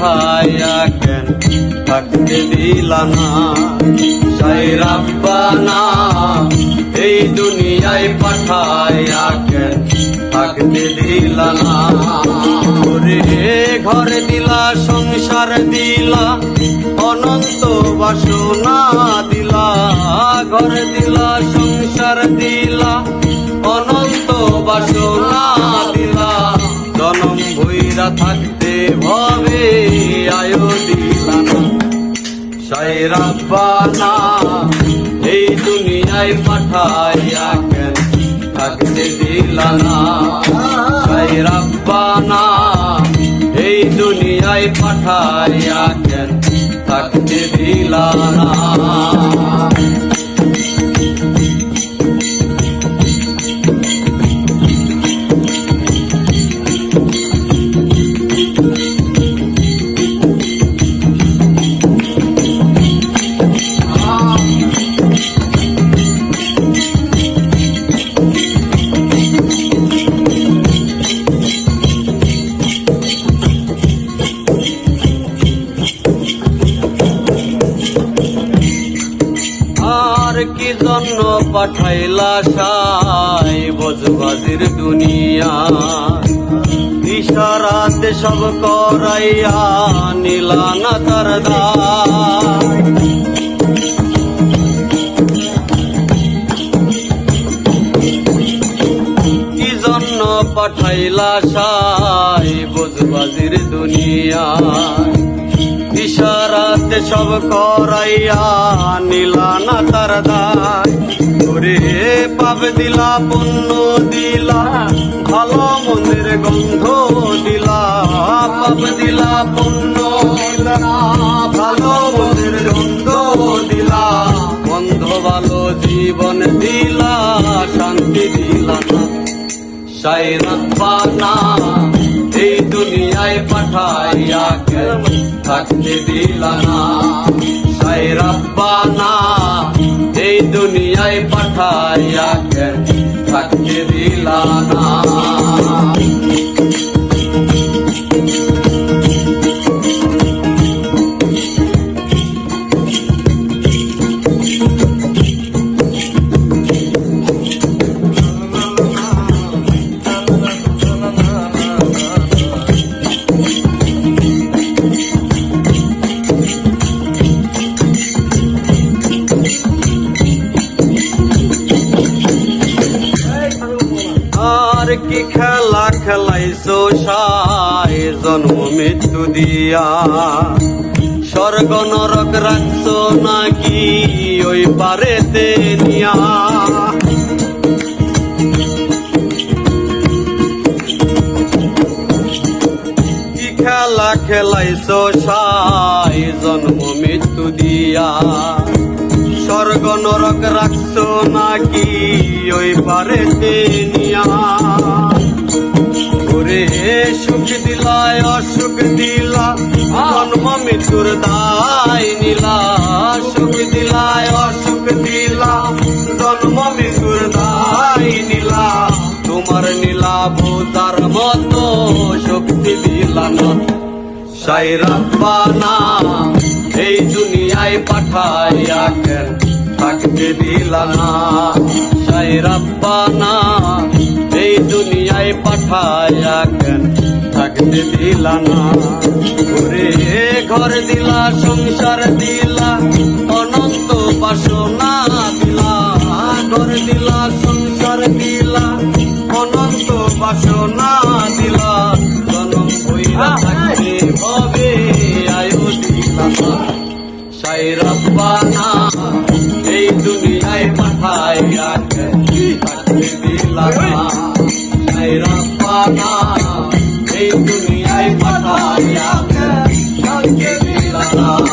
পাঠাইয়া কেন থাকতে দিলা না। সাই রাব্বানা এই দুনিয়ায় পাঠাইয়া কেন থাকতে দিলা না। ওরে ঘর দিলা সংসার দিলা অনন্ত বাসনা দিলা। ঘর দিলা সংসার দিলা অনন্ত বাসনা দিলা। জনম ভইরা থাকতে ভবে আয়ো দিলা না। সাই রাব্বানা এই দুনিয়ায় পাঠাইয়া কেন থাকতে দিলা না। সাই রাব্বানা এই দুনিয়ায় পাঠাইয়া কেন থাকতে দিলা না। আর কি জন্য পাঠাইলা সাই বজবাজির দুনিয়া। ইশারাতে সব করাইয়া নিলা না তার দায়। কি জন্য পাঠাইলা সাই বজবাজির দুনিয়া। ইশারাতে সব করাইয়া নিলা না তার দায়। ওরে পাপ দিলা পুণ্য দিলা ভালো মন্দির গন্ধ দিলা। পাপ দিলা পুণ্য দিলা ভালো মন্দির গন্ধ দিলা। বন্ধ ভালো জীবন দিলা শান্তি দিলা না। সাই রাব্বানা এই দুনিয়ায় পাঠাইয়া কেন থাকতে দিলা না। সাই রাব্বানা এই দুনিয়ায় পাঠাইয়া কেন থাকতে দিলা না। আর কি খেলা খেলাইছো সাই জন্ম মৃত্যু দিয়া। স্বর্গ নরক রাখছো নাকি ওই পারেতে নিয়া। কি খেলা খেলাইছো সাই জন্ম মৃত্যু দিয়া। স্বর্গ নরক রাখছো নাকি ওই পারেতে নিয়া। ওরে সুখ দিলা অসুখ দিলা জন্ম মৃত্যুর দায় নিলা। সুখ দিলা অসুখ দিলা জন্ম মৃত্যুর দায় নিলা। তোমার নীলা বোতার মতো শক্তি দিলা না। সাই রাব্বানা এই দুনিয়ায় পাঠাইয়া কেন থাকতে দিলা না। সাই রাব্বানা এই দুনিয়ায় পাঠাইয়া কেন থাকতে দিলা না। ওরে ঘর দিলা সংসার দিলা অনন্ত বাসনা দিলা। ঘর দিলা সংসার দিলা অনন্ত বাসনা দিলা। জনম ভইরা থাকতে হবে আয়ো দিলা না। সাই রাব্বানা এই দুনিয়ায় পাঠাইয়া কেন থাকতে দিলা না। সাই রাব্বানা